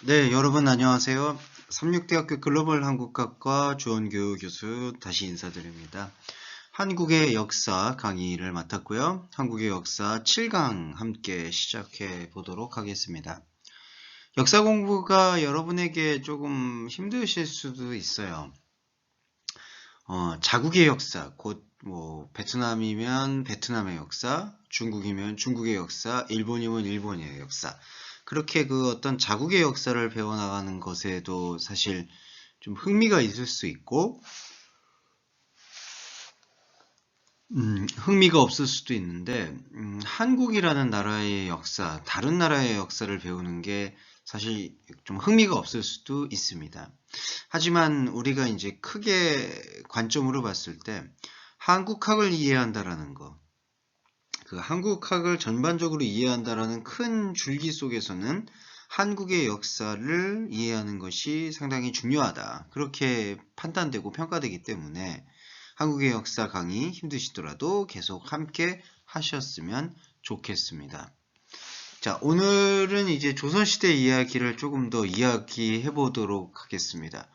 네, 여러분 안녕하세요. 삼육대학교 글로벌 한국학과 주원규 교수 다시 인사드립니다. 한국의 역사 강의를 맡았고요. 한국의 역사 7강 함께 시작해 보도록 하겠습니다. 역사 공부가 여러분에게 조금 힘드실 수도 있어요. 자국의 역사, 곧 뭐 베트남이면 베트남의 역사, 중국이면 중국의 역사, 일본이면 일본의 역사. 그렇게 그 어떤 자국의 역사를 배워나가는 것에도 사실 좀 흥미가 있을 수 있고, 흥미가 없을 수도 있는데, 한국이라는 나라의 역사, 다른 나라의 역사를 배우는 게 사실 좀 흥미가 없을 수도 있습니다. 하지만 우리가 이제 크게 관점으로 봤을 때, 한국학을 이해한다라는 거, 그 한국학을 전반적으로 이해한다라는 큰 줄기 속에서는 한국의 역사를 이해하는 것이 상당히 중요하다. 그렇게 판단되고 평가되기 때문에 한국의 역사 강의 힘드시더라도 계속 함께 하셨으면 좋겠습니다. 자, 오늘은 이제 조선시대 이야기를 조금 더 이야기해 보도록 하겠습니다.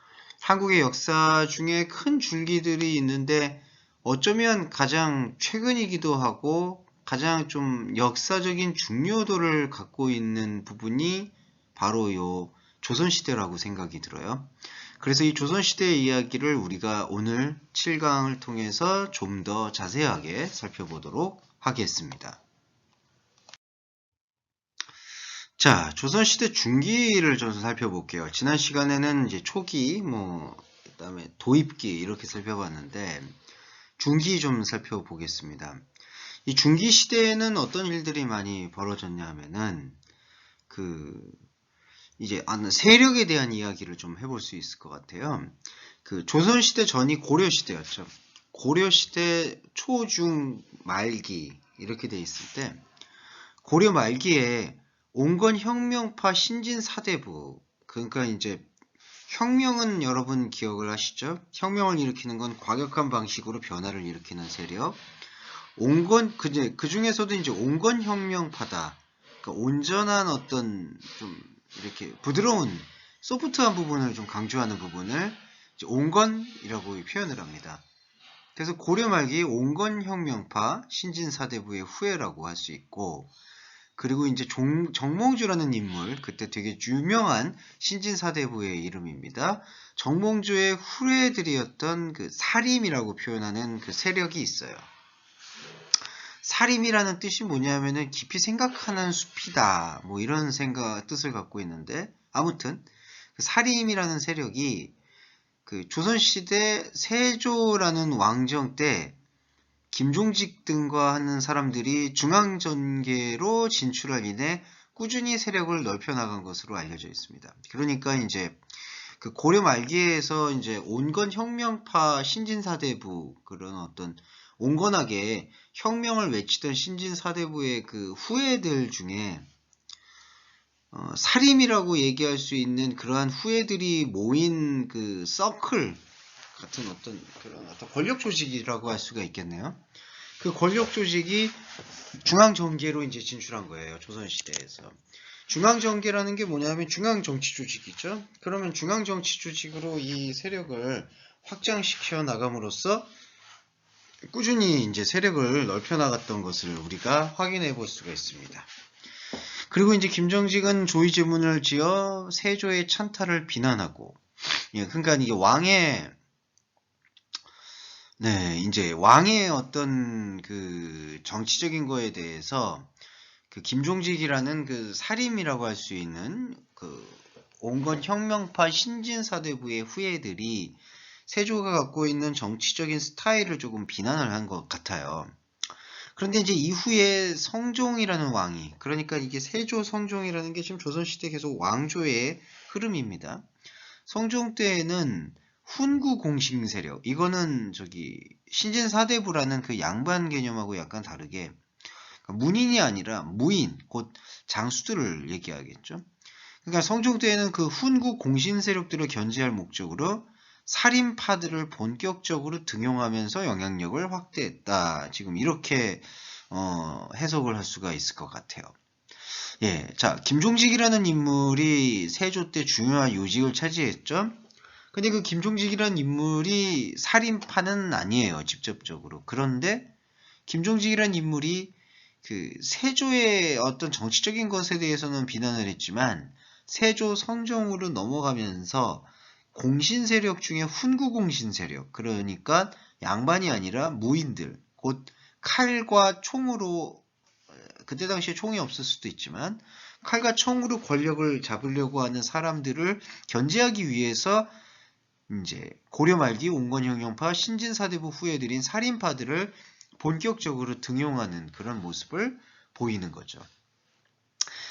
한국의 역사 중에 큰 줄기들이 있는데 어쩌면 가장 최근이기도 하고 가장 좀 역사적인 중요도를 갖고 있는 부분이 바로 요 조선시대라고 생각이 들어요. 그래서 이 조선시대 이야기를 우리가 오늘 7강을 통해서 좀 더 자세하게 살펴보도록 하겠습니다. 자, 조선시대 중기를 좀 살펴볼게요. 지난 시간에는 이제 초기, 그다음에 도입기 이렇게 살펴봤는데, 중기 좀 살펴보겠습니다. 이 중기 시대에는 어떤 일들이 많이 벌어졌냐 하면은, 이제 세력에 대한 이야기를 좀 해볼 수 있을 것 같아요. 조선시대 전이 고려시대였죠. 고려시대 초중 말기, 이렇게 돼 있을 때, 고려 말기에 온건 혁명파 신진 사대부, 그러니까 이제 혁명은 여러분 기억을 하시죠? 혁명을 일으키는 건 과격한 방식으로 변화를 일으키는 세력. 그 중에서도 이제 온건 혁명파다. 그러니까 온전한 어떤 좀 이렇게 부드러운 소프트한 부분을 좀 강조하는 부분을 이제 온건이라고 표현을 합니다. 그래서 고려 말기 온건 혁명파 신진 사대부의 후예라고 할 수 있고, 그리고 이제 정몽주라는 인물, 그때 되게 유명한 신진사대부의 이름입니다. 정몽주의 후예들이었던 그 사림이라고 표현하는 그 세력이 있어요. 사림이라는 뜻이 뭐냐면은 깊이 생각하는 숲이다. 뭐 이런 뜻을 갖고 있는데, 아무튼 그 사림이라는 세력이 그 조선시대 세조라는 왕정 때 김종직 등과 하는 사람들이 중앙전계로 진출할 인해 꾸준히 세력을 넓혀 나간 것으로 알려져 있습니다. 그러니까 이제 그 고려 말기에서 이제 온건 혁명파 신진사대부 그런 어떤 온건하게 혁명을 외치던 신진사대부의 그 후예들 중에 사림이라고 얘기할 수 있는 그러한 후예들이 모인 그 서클 같은 그런 권력 조직이라고 할 수가 있겠네요. 그 권력 조직이 중앙정계로 이제 진출한 거예요. 조선시대에서. 중앙정계라는 게 뭐냐면 중앙정치조직이죠. 그러면 중앙정치조직으로 이 세력을 확장시켜 나감으로써 꾸준히 이제 세력을 넓혀 나갔던 것을 우리가 확인해 볼 수가 있습니다. 그리고 이제 김정직은 조의제문을 지어 세조의 찬탈을 비난하고, 그러니까 이게 이제 왕의 어떤 그 정치적인 거에 대해서 그 김종직이라는 그 사림이라고 할 수 있는 그 온건 혁명파 신진사대부의 후예들이 세조가 갖고 있는 정치적인 스타일을 조금 비난을 한 것 같아요. 그런데 이제 이후에 성종이라는 왕이, 그러니까 이게 세조 성종이라는 게 지금 조선시대 계속 왕조의 흐름입니다. 성종 때에는 훈구 공식 세력, 이거는 신진사대부라는 그 양반 개념하고 약간 다르게 문인이 아니라 무인, 곧 장수들을 얘기하겠죠. 그러니까 성종 때에는 그 훈구 공신 세력들을 견제할 목적으로 살인파들을 본격적으로 등용하면서 영향력을 확대했다. 지금 이렇게 해석을 할 수가 있을 것 같아요. 예, 자, 김종직이라는 인물이 세조 때 중요한 요직을 차지했죠. 근데 그 김종직이라는 인물이 살인파는 아니에요, 직접적으로. 그런데 김종직이라는 인물이 그 세조의 어떤 정치적인 것에 대해서는 비난을 했지만 세조 성종으로 넘어가면서 공신 세력 중에 훈구 공신 세력, 그러니까 양반이 아니라 무인들, 곧 칼과 총으로, 그때 당시에 총이 없을 수도 있지만 칼과 총으로 권력을 잡으려고 하는 사람들을 견제하기 위해서 이제 고려 말기 온건혁명파 신진사대부 후예들인 살인파들을 본격적으로 등용하는 그런 모습을 보이는 거죠.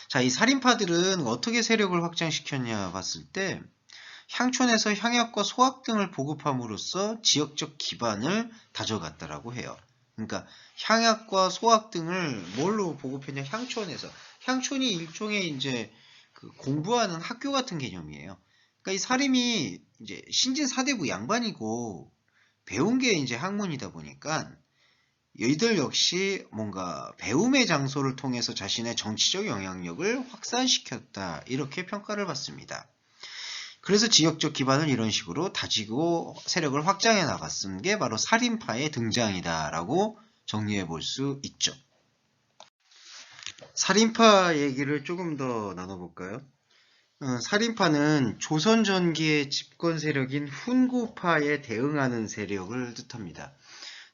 자, 이 살인파들은 어떻게 세력을 확장시켰냐 봤을 때 향촌에서 향약과 소학 등을 보급함으로써 지역적 기반을 다져갔다라고 해요. 그러니까 향약과 소학 등을 뭘로 보급했냐? 향촌에서. 향촌이 일종의 이제 그 공부하는 학교 같은 개념이에요. 그러니까 이 사림이 이제 신진 사대부 양반이고 배운 게 이제 학문이다 보니까 이들 역시 뭔가 배움의 장소를 통해서 자신의 정치적 영향력을 확산시켰다, 이렇게 평가를 받습니다. 그래서 지역적 기반을 이런 식으로 다지고 세력을 확장해 나갔은 게 바로 살인파의 등장이다라고 정리해 볼 수 있죠. 살인파 얘기를 조금 더 나눠볼까요? 살인파는 조선 전기의 집권 세력인 훈구파에 대응하는 세력을 뜻합니다.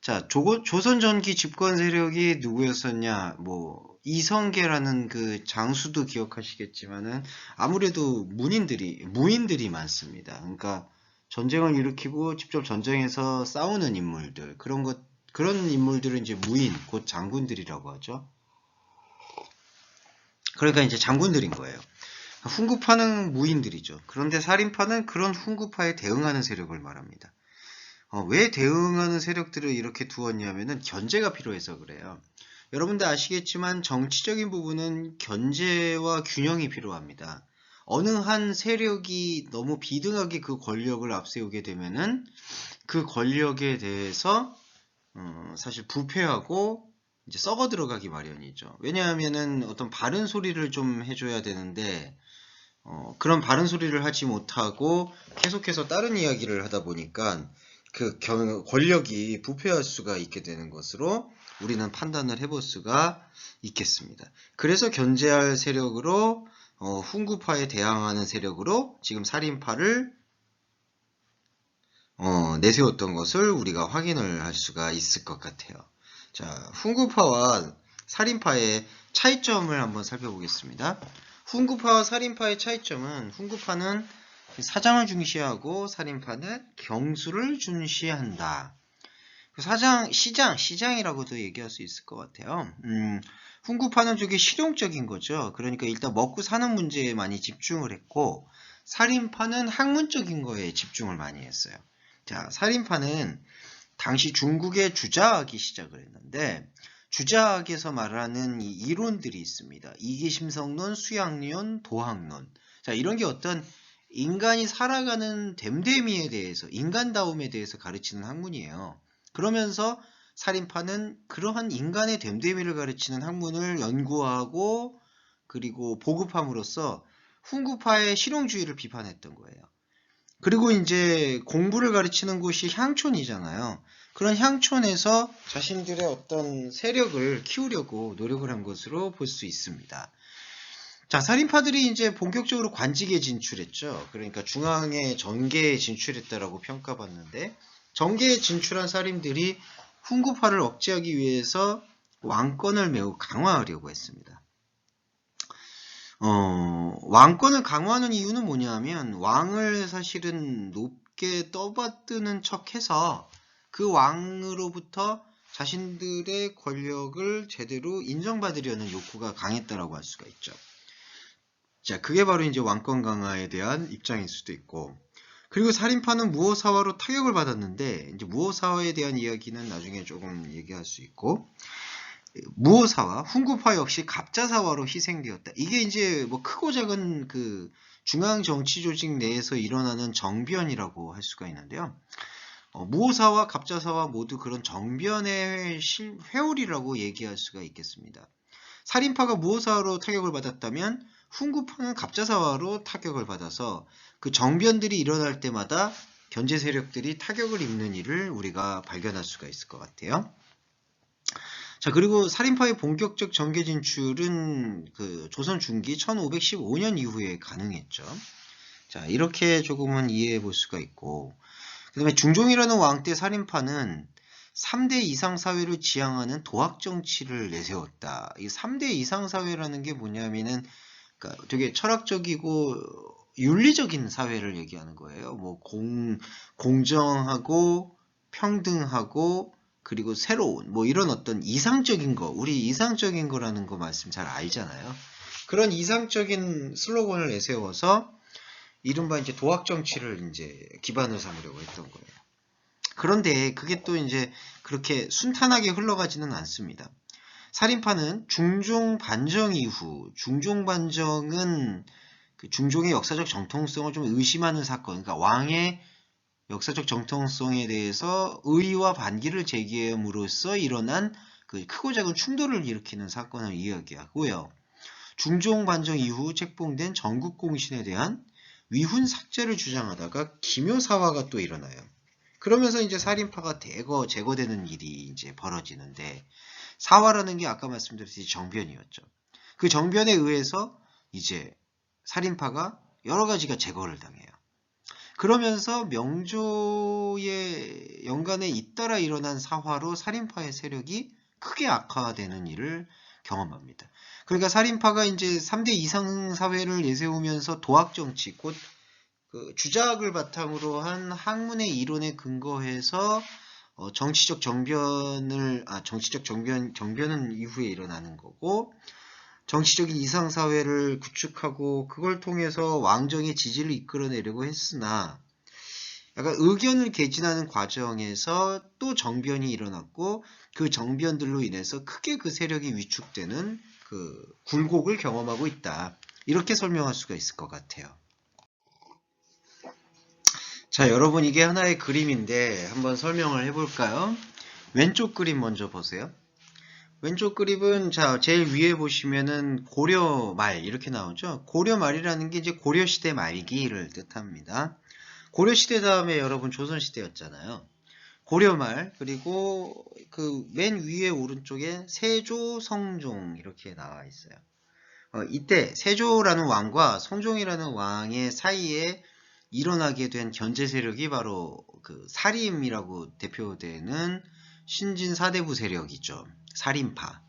자, 조선 전기 집권 세력이 누구였었냐? 뭐 이성계라는 그 장수도 기억하시겠지만은 아무래도 무인들이 많습니다. 그러니까 전쟁을 일으키고 직접 전쟁에서 싸우는 인물들, 그런 인물들은 이제 무인, 곧 장군들이라고 하죠. 그러니까 이제 장군들인 거예요. 훈구파는 무인들이죠. 그런데 살인파는 그런 훈구파에 대응하는 세력을 말합니다. 왜 대응하는 세력들을 이렇게 두었냐면은 견제가 필요해서 그래요. 여러분들 아시겠지만 정치적인 부분은 견제와 균형이 필요합니다. 어느 한 세력이 너무 비등하게 그 권력을 앞세우게 되면은 그 권력에 대해서 사실 부패하고 이제 썩어 들어가기 마련이죠. 왜냐하면은 어떤 바른 소리를 좀 해줘야 되는데 그런 바른 소리를 하지 못하고 계속해서 다른 이야기를 하다 보니까 그 권력이 부패할 수가 있게 되는 것으로 우리는 판단을 해볼 수가 있겠습니다. 그래서 견제할 세력으로 훈구파에 대항하는 세력으로 지금 살인파를 내세웠던 것을 우리가 확인을 할 수가 있을 것 같아요. 자, 훈구파와 살인파의 차이점을 한번 살펴보겠습니다. 훈구파와 살인파의 차이점은 훈구파는 사장을 중시하고 살인파는 경수를 중시한다. 시장이라고도 얘기할 수 있을 것 같아요. 훈구파는 쪽이 실용적인 거죠. 그러니까 일단 먹고 사는 문제에 많이 집중을 했고, 살인파는 학문적인 거에 집중을 많이 했어요. 자, 살인파는 당시 중국의 주자학이 시작을 했는데, 주자학에서 말하는 이 이론들이 있습니다. 이기심성론, 수양론, 도학론. 자, 이런 게 어떤 인간이 살아가는 됨됨이에 대해서, 인간다움에 대해서 가르치는 학문이에요. 그러면서 살인파는 그러한 인간의 됨됨이를 가르치는 학문을 연구하고 그리고 보급함으로써 훈구파의 실용주의를 비판했던 거예요. 그리고 이제 공부를 가르치는 곳이 향촌이잖아요. 그런 향촌에서 자신들의 어떤 세력을 키우려고 노력을 한 것으로 볼 수 있습니다. 자, 살인파들이 이제 본격적으로 관직에 진출했죠. 그러니까 중앙의 정계에 진출했다라고 평가받는데, 정계에 진출한 살인들이 훈구파를 억제하기 위해서 왕권을 매우 강화하려고 했습니다. 왕권을 강화하는 이유는 뭐냐면 왕을 사실은 높게 떠받드는 척해서 그 왕으로부터 자신들의 권력을 제대로 인정받으려는 욕구가 강했다라고 할 수가 있죠. 자, 그게 바로 이제 왕권 강화에 대한 입장일 수도 있고, 그리고 살인파는 무호사화로 타격을 받았는데, 이제 무호사화에 대한 이야기는 나중에 조금 얘기할 수 있고, 무호사화, 훈구파 역시 갑자사화로 희생되었다. 이게 이제 뭐 크고 작은 그 중앙 정치 조직 내에서 일어나는 정변이라고 할 수가 있는데요. 무호사와 갑자사화 모두 그런 정변의 회오리라고 얘기할 수가 있겠습니다. 살인파가 무오사화로 타격을 받았다면 훈구파는 갑자사화로 타격을 받아서 그 정변들이 일어날 때마다 견제 세력들이 타격을 입는 일을 우리가 발견할 수가 있을 것 같아요. 자, 그리고 살인파의 본격적 정계 진출은 그 조선 중기 1515년 이후에 가능했죠. 자, 이렇게 조금은 이해해 볼 수가 있고, 그 다음에 중종이라는 왕 때 살인파는 3대 이상 사회를 지향하는 도학 정치를 내세웠다. 이 3대 이상 사회라는 게 뭐냐면은, 그러니까 되게 철학적이고 윤리적인 사회를 얘기하는 거예요. 뭐 공정하고 평등하고 그리고 새로운 뭐 이런 어떤 이상적인 거, 우리 이상적인 거라는 거 말씀 잘 알잖아요. 그런 이상적인 슬로건을 내세워서 이른바 이제 도학 정치를 이제 기반을 삼으려고 했던 거예요. 그런데 그게 또 이제 그렇게 순탄하게 흘러가지는 않습니다. 살인파는 중종 반정 이후, 중종 반정은 그 중종의 역사적 정통성을 좀 의심하는 사건, 그러니까 왕의 역사적 정통성에 대해서 의의와 반기를 제기함으로써 일어난 그 크고 작은 충돌을 일으키는 사건을 이야기하고요. 중종 반정 이후 책봉된 전국공신에 대한 위훈 삭제를 주장하다가 기묘사화가 또 일어나요. 그러면서 이제 살인파가 대거 제거되는 일이 이제 벌어지는데, 사화라는 게 아까 말씀드렸듯이 정변이었죠. 그 정변에 의해서 이제 살인파가 여러 가지가 제거를 당해요. 그러면서 명조의 연간에 잇따라 일어난 사화로 살인파의 세력이 크게 악화되는 일을 경험합니다. 그러니까 살인파가 이제 3대 이상 사회를 내세우면서 도학 정치, 곧 그 주작을 바탕으로 한 학문의 이론에 근거해서 정치적 정변은 이후에 일어나는 거고, 정치적인 이상사회를 구축하고 그걸 통해서 왕정의 지지를 이끌어내려고 했으나 약간 의견을 개진하는 과정에서 또 정변이 일어났고, 그 정변들로 인해서 크게 그 세력이 위축되는 그 굴곡을 경험하고 있다. 이렇게 설명할 수가 있을 것 같아요. 자, 여러분, 이게 하나의 그림인데 한번 설명을 해볼까요? 왼쪽 그림 먼저 보세요. 왼쪽 그림은 자 제일 위에 보시면은 고려 말 이렇게 나오죠. 고려 말이라는 게 이제 고려 시대 말기를 뜻합니다. 고려 시대 다음에 여러분 조선 시대였잖아요. 고려 말, 그리고 그 맨 위에 오른쪽에 세조 성종 이렇게 나와 있어요. 이때 세조라는 왕과 성종이라는 왕의 사이에 일어나게 된 견제 세력이 바로 그 사림이라고 대표되는 신진 사대부 세력이죠. 살인파.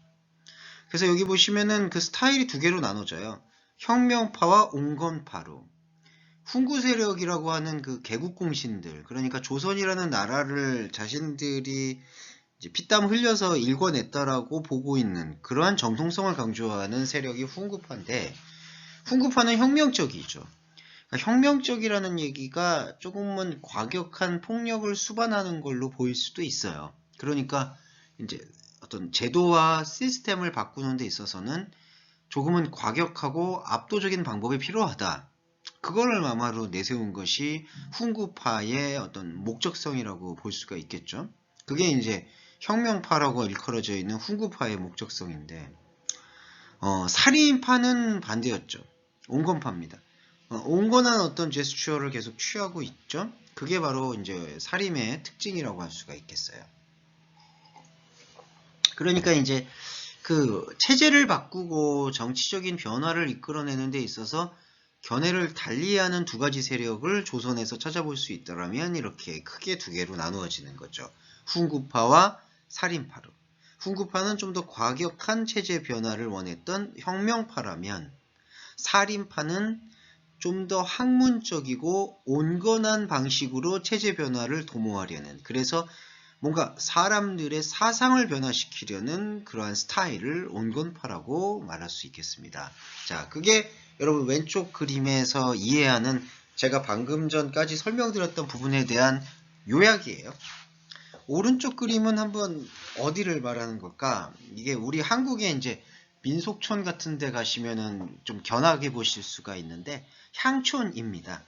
그래서 여기 보시면은 그 스타일이 두 개로 나눠져요. 혁명파와 온건파로. 훈구 세력이라고 하는 그 개국공신들, 그러니까 조선이라는 나라를 자신들이 이제 피땀 흘려서 일궈냈다라고 보고 있는 그러한 정통성을 강조하는 세력이 훈구파인데, 훈구파는 혁명적이죠. 그러니까 혁명적이라는 얘기가 조금은 과격한 폭력을 수반하는 걸로 보일 수도 있어요. 그러니까 이제 어떤 제도와 시스템을 바꾸는 데 있어서는 조금은 과격하고 압도적인 방법이 필요하다. 그거를 마마로 내세운 것이 훈구파의 어떤 목적성이라고 볼 수가 있겠죠. 그게 이제 혁명파라고 일컬어져 있는 훈구파의 목적성인데, 살인파는 반대였죠. 온건파입니다. 온건한 어떤 제스처를 계속 취하고 있죠. 그게 바로 이제 살인의 특징이라고 할 수가 있겠어요. 그러니까 이제 그 체제를 바꾸고 정치적인 변화를 이끌어내는 데 있어서 견해를 달리하는 두 가지 세력을 조선에서 찾아볼 수 있다면 이렇게 크게 두 개로 나누어지는 거죠. 훈구파와 살인파로. 훈구파는 좀 더 과격한 체제 변화를 원했던 혁명파라면, 살인파는 좀 더 학문적이고 온건한 방식으로 체제 변화를 도모하려는, 그래서 뭔가 사람들의 사상을 변화시키려는 그러한 스타일을 온건파라고 말할 수 있겠습니다. 자, 그게 여러분 왼쪽 그림에서 이해하는 제가 방금 전까지 설명드렸던 부분에 대한 요약이에요. 오른쪽 그림은 한번 어디를 말하는 걸까? 이게 우리 한국에 이제 민속촌 같은 데 가시면은 좀 견하게 보실 수가 있는데, 향촌입니다.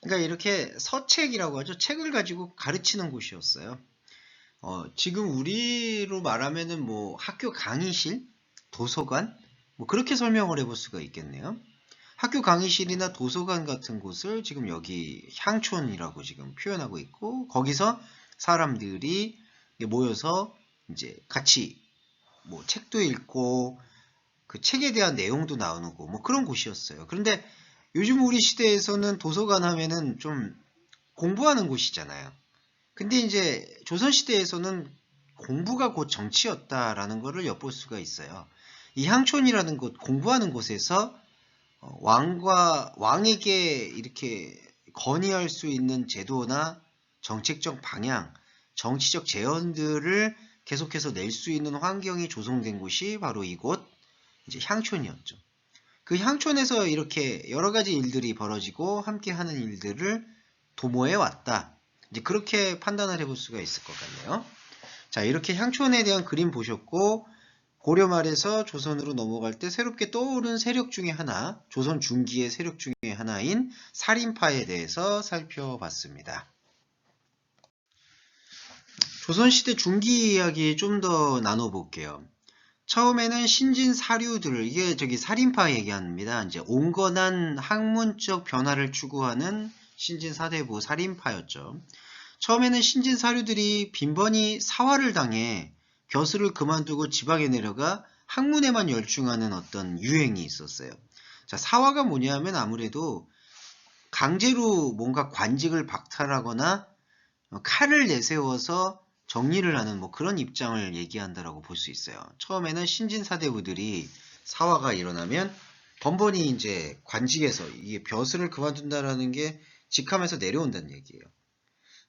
그러니까 이렇게 서책이라고 하죠. 책을 가지고 가르치는 곳이었어요. 지금 우리로 말하면은 뭐 학교 강의실? 도서관? 뭐 그렇게 설명을 해볼 수가 있겠네요. 학교 강의실이나 도서관 같은 곳을 지금 여기 향촌이라고 지금 표현하고 있고, 거기서 사람들이 모여서 이제 같이 뭐 책도 읽고 그 책에 대한 내용도 나누고 뭐 그런 곳이었어요. 그런데 요즘 우리 시대에서는 도서관 하면은 좀 공부하는 곳이잖아요. 근데 이제 조선시대에서는 공부가 곧 정치였다라는 것을 엿볼 수가 있어요. 이 향촌이라는 곳, 공부하는 곳에서 왕에게 이렇게 건의할 수 있는 제도나 정책적 방향, 정치적 제언들을 계속해서 낼 수 있는 환경이 조성된 곳이 바로 이곳 이제 향촌이었죠. 그 향촌에서 이렇게 여러 가지 일들이 벌어지고 함께 하는 일들을 도모해 왔다. 이제 그렇게 판단을 해볼 수가 있을 것 같네요. 자, 이렇게 향촌에 대한 그림 보셨고, 고려 말에서 조선으로 넘어갈 때 새롭게 떠오른 세력 중에 하나, 조선 중기의 세력 중에 하나인 살인파에 대해서 살펴봤습니다. 조선시대 중기 이야기 좀 더 나눠볼게요. 처음에는 신진 사류들, 이게 저기 살인파 얘기합니다. 이제 온건한 학문적 변화를 추구하는 신진 사대부 살인파였죠. 처음에는 신진 사류들이 빈번히 사화를 당해 벼슬을 그만두고 지방에 내려가 학문에만 열중하는 어떤 유행이 있었어요. 자, 사화가 뭐냐면 아무래도 강제로 뭔가 관직을 박탈하거나 칼을 내세워서 정리를 하는 뭐 그런 입장을 얘기한다라고 볼 수 있어요. 처음에는 신진 사대부들이 사화가 일어나면 번번이 이제 관직에서 이게 벼슬을 그만둔다라는 게 직함에서 내려온다는 얘기예요.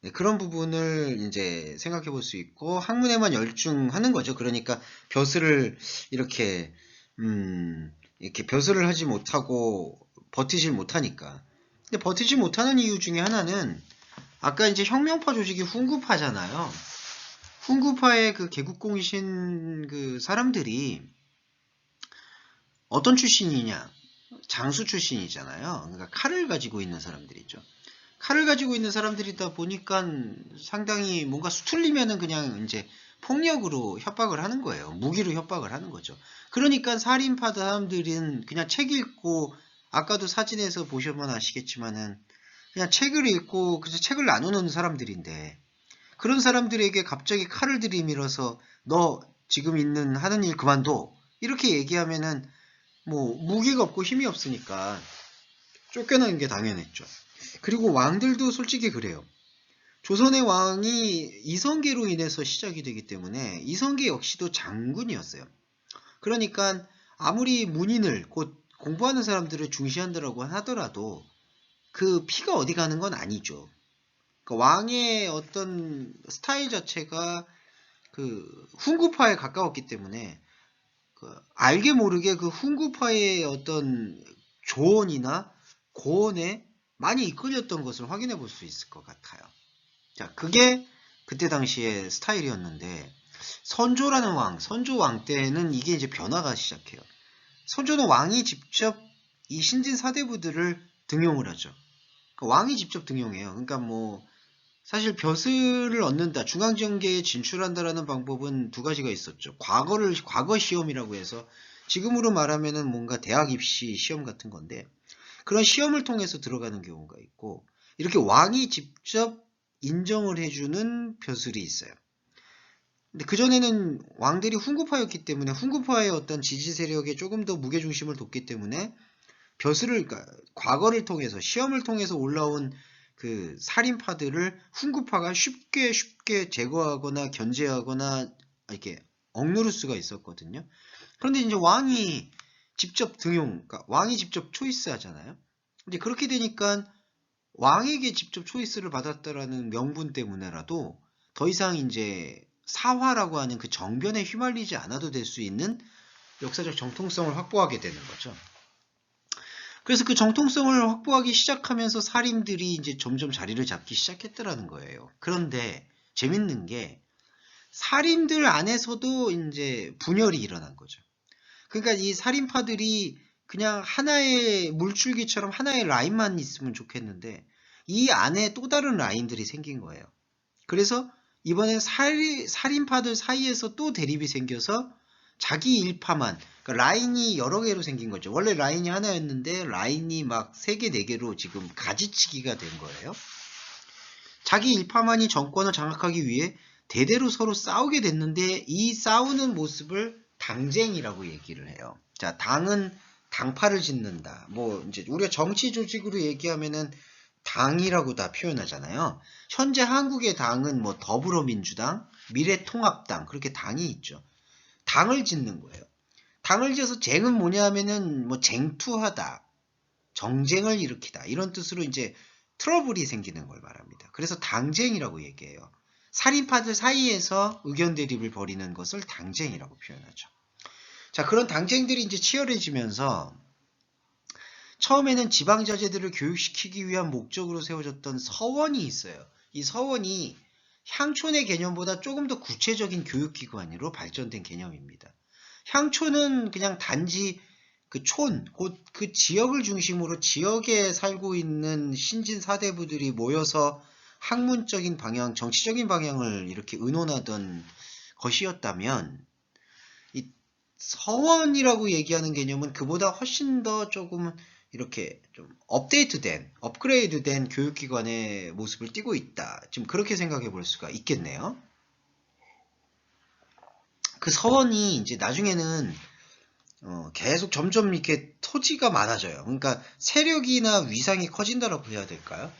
네, 그런 부분을 이제 생각해 볼 수 있고 학문에만 열중하는 거죠. 그러니까 벼슬을 이렇게 이렇게 벼슬을 하지 못하고 버티질 못하니까. 근데 버티지 못하는 이유 중에 하나는 아까 이제 혁명파 조직이 훈구파잖아요. 훈구파의 그 개국공신 그 사람들이 어떤 출신이냐? 장수 출신이잖아요. 그러니까 칼을 가지고 있는 사람들이죠. 칼을 가지고 있는 사람들이다 보니까 상당히 뭔가 수틀리면은 그냥 이제 폭력으로 협박을 하는 거예요. 무기로 협박을 하는 거죠. 그러니까 살인파 사람들은 그냥 책 읽고 아까도 사진에서 보시면 아시겠지만은 그냥 책을 읽고 그래서 책을 나누는 사람들인데 그런 사람들에게 갑자기 칼을 들이밀어서 너 지금 있는 하는 일 그만둬 이렇게 얘기하면은 뭐 무기가 없고 힘이 없으니까 쫓겨나는 게 당연했죠. 그리고 왕들도 솔직히 그래요. 조선의 왕이 이성계로 인해서 시작이 되기 때문에 이성계 역시도 장군이었어요. 그러니까 아무리 문인을 곧 공부하는 사람들을 중시한다라고 하더라도 그 피가 어디 가는 건 아니죠. 그러니까 왕의 어떤 스타일 자체가 그 훈구파에 가까웠기 때문에 그 알게 모르게 그 훈구파의 어떤 조언이나 고언에 많이 이끌렸던 것을 확인해 볼 수 있을 것 같아요. 자, 그게 그때 당시의 스타일이었는데 선조라는 왕, 선조 왕 때는 이게 이제 변화가 시작해요. 선조는 왕이 직접 이 신진 사대부들을 등용을 하죠. 그러니까 왕이 직접 등용해요. 그러니까 뭐 사실 벼슬을 얻는다, 중앙정계에 진출한다라는 방법은 두 가지가 있었죠. 과거 시험이라고 해서 지금으로 말하면은 뭔가 대학 입시 시험 같은 건데 그런 시험을 통해서 들어가는 경우가 있고 이렇게 왕이 직접 인정을 해주는 벼슬이 있어요. 근데 그전에는 왕들이 훈구파였기 때문에 훈구파의 어떤 지지 세력에 조금 더 무게중심을 뒀기 때문에 벼슬을 그러니까 과거를 통해서 시험을 통해서 올라온 그 살인파들을 훈구파가 쉽게 제거하거나 견제하거나 이렇게 억누를 수가 있었거든요. 그런데 이제 왕이 직접 등용, 그러니까 왕이 직접 초이스하잖아요. 근데 그렇게 되니까 왕에게 직접 초이스를 받았다라는 명분 때문에라도 더 이상 이제 사화라고 하는 그 정변에 휘말리지 않아도 될 수 있는 역사적 정통성을 확보하게 되는 거죠. 그래서 그 정통성을 확보하기 시작하면서 살인들이 이제 점점 자리를 잡기 시작했더라는 거예요. 그런데 재밌는 게 살인들 안에서도 이제 분열이 일어난 거죠. 그러니까 이 살인파들이 그냥 하나의 물줄기처럼 하나의 라인만 있으면 좋겠는데 이 안에 또 다른 라인들이 생긴 거예요. 그래서 이번엔 살인파들 사이에서 또 대립이 생겨서 자기 일파만, 그러니까 라인이 여러 개로 생긴 거죠. 원래 라인이 하나였는데 라인이 막 3개, 4개로 지금 가지치기가 된 거예요. 자기 일파만이 정권을 장악하기 위해 대대로 서로 싸우게 됐는데 이 싸우는 모습을 당쟁이라고 얘기를 해요. 자, 당은 당파를 짓는다. 뭐 이제 우리가 정치 조직으로 얘기하면은 당이라고 다 표현하잖아요. 현재 한국의 당은 뭐 더불어민주당, 미래통합당 그렇게 당이 있죠. 당을 짓는 거예요. 당을 지어서 쟁은 뭐냐 하면은 뭐 쟁투하다, 정쟁을 일으키다 이런 뜻으로 이제 트러블이 생기는 걸 말합니다. 그래서 당쟁이라고 얘기해요. 살인파들 사이에서 의견 대립을 벌이는 것을 당쟁이라고 표현하죠. 자, 그런 당쟁들이 이제 치열해지면서 처음에는 지방자재들을 교육시키기 위한 목적으로 세워졌던 서원이 있어요. 이 서원이 향촌의 개념보다 조금 더 구체적인 교육기관으로 발전된 개념입니다. 향촌은 그냥 단지 그 촌, 곧 그 지역을 중심으로 지역에 살고 있는 신진 사대부들이 모여서 학문적인 방향, 정치적인 방향을 이렇게 의논하던 것이었다면 이 서원이라고 얘기하는 개념은 그보다 훨씬 더 조금 이렇게 좀 업데이트된, 업그레이드된 교육기관의 모습을 띠고 있다. 지금 그렇게 생각해 볼 수가 있겠네요. 그 서원이 이제 나중에는 계속 점점 이렇게 토지가 많아져요. 그러니까 세력이나 위상이 커진다라고 해야 될까요?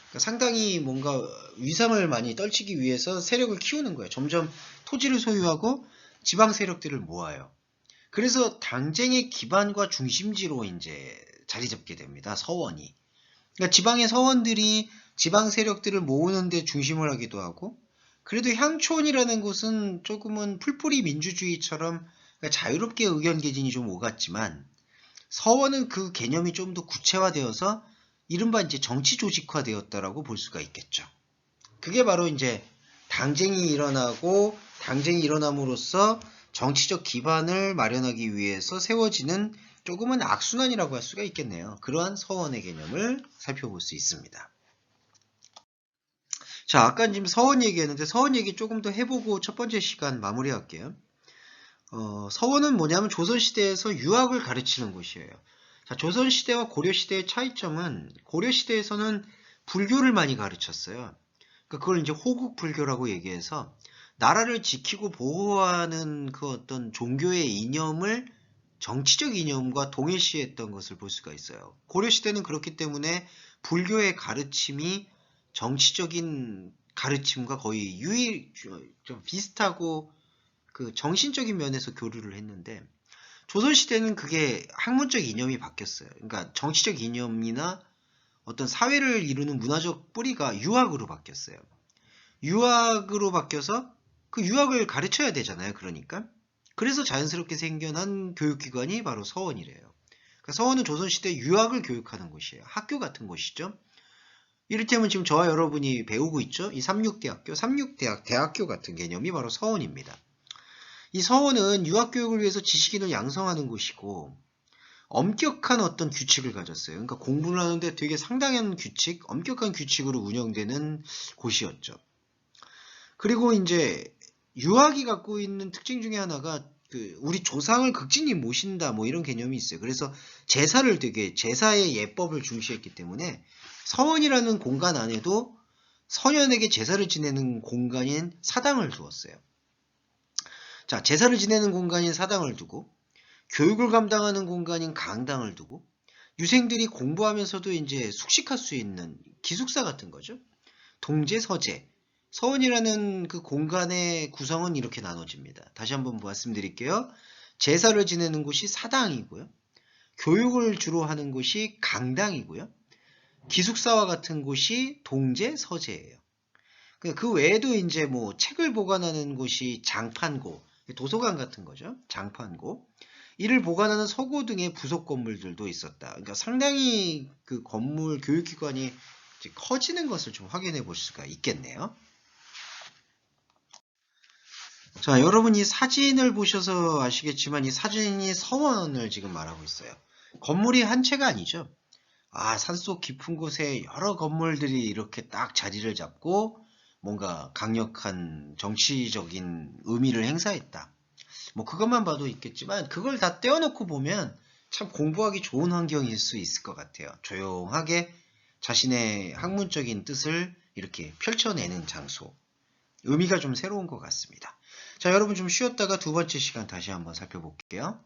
그러니까 상당히 뭔가 위상을 많이 떨치기 위해서 세력을 키우는 거예요. 점점 토지를 소유하고 지방 세력들을 모아요. 그래서 당쟁의 기반과 중심지로 이제 자리 잡게 됩니다. 서원이. 그러니까 지방의 서원들이 지방 세력들을 모으는 데 중심을 하기도 하고, 그래도 향촌이라는 곳은 조금은 풀뿌리 민주주의처럼 자유롭게 의견 개진이 좀 오갔지만, 서원은 그 개념이 좀 더 구체화되어서 이른바 이제 정치 조직화되었다라고 볼 수가 있겠죠. 그게 바로 이제 당쟁이 일어나고, 당쟁이 일어남으로써 정치적 기반을 마련하기 위해서 세워지는 조금은 악순환이라고 할 수가 있겠네요. 그러한 서원의 개념을 살펴볼 수 있습니다. 자, 아까 지금 서원 얘기했는데 서원 얘기 조금 더 해보고 첫 번째 시간 마무리할게요. 서원은 뭐냐면 조선시대에서 유학을 가르치는 곳이에요. 자, 조선시대와 고려시대의 차이점은 고려시대에서는 불교를 많이 가르쳤어요. 그러니까 그걸 이제 호국불교라고 얘기해서 나라를 지키고 보호하는 그 어떤 종교의 이념을 정치적 이념과 동일시했던 것을 볼 수가 있어요. 고려시대는 그렇기 때문에 불교의 가르침이 정치적인 가르침과 거의 좀 비슷하고 그 정신적인 면에서 교류를 했는데 조선시대는 그게 학문적 이념이 바뀌었어요. 그러니까 정치적 이념이나 어떤 사회를 이루는 문화적 뿌리가 유학으로 바뀌었어요. 유학으로 바뀌어서 그 유학을 가르쳐야 되잖아요. 그러니까. 그래서 자연스럽게 생겨난 교육기관이 바로 서원이래요. 그러니까 서원은 조선시대 유학을 교육하는 곳이에요. 학교 같은 곳이죠. 이를테면 지금 저와 여러분이 배우고 있죠. 이 삼육대학교, 대학교 같은 개념이 바로 서원입니다. 이 서원은 유학교육을 위해서 지식인을 양성하는 곳이고 엄격한 어떤 규칙을 가졌어요. 그러니까 공부를 하는데 되게 상당한 규칙, 엄격한 규칙으로 운영되는 곳이었죠. 그리고 이제 유학이 갖고 있는 특징 중에 하나가 우리 조상을 극진히 모신다 뭐 이런 개념이 있어요. 그래서 제사의 예법을 중시했기 때문에 서원이라는 공간 안에도 서년에게 제사를 지내는 공간인 사당을 두었어요. 자, 제사를 지내는 공간인 사당을 두고 교육을 감당하는 공간인 강당을 두고 유생들이 공부하면서도 이제 숙식할 수 있는 기숙사 같은 거죠. 동제, 서제. 서원이라는 그 공간의 구성은 이렇게 나눠집니다. 다시 한번 말씀드릴게요. 제사를 지내는 곳이 사당이고요. 교육을 주로 하는 곳이 강당이고요. 기숙사와 같은 곳이 동제, 서제예요. 그 외에도 이제 뭐 책을 보관하는 곳이 장판고, 도서관 같은 거죠. 장판고. 이를 보관하는 서고 등의 부속 건물들도 있었다. 그러니까 상당히 그 건물 교육기관이 커지는 것을 좀 확인해 볼 수가 있겠네요. 자, 여러분 이 사진을 보셔서 아시겠지만 이 사진이 서원을 지금 말하고 있어요. 건물이 한 채가 아니죠. 산속 깊은 곳에 여러 건물들이 이렇게 딱 자리를 잡고 뭔가 강력한 정치적인 의미를 행사했다. 뭐 그것만 봐도 있겠지만 그걸 다 떼어놓고 보면 참 공부하기 좋은 환경일 수 있을 것 같아요. 조용하게 자신의 학문적인 뜻을 이렇게 펼쳐내는 장소. 의미가 좀 새로운 것 같습니다. 자, 여러분 좀 쉬었다가 두 번째 시간 다시 한번 살펴볼게요.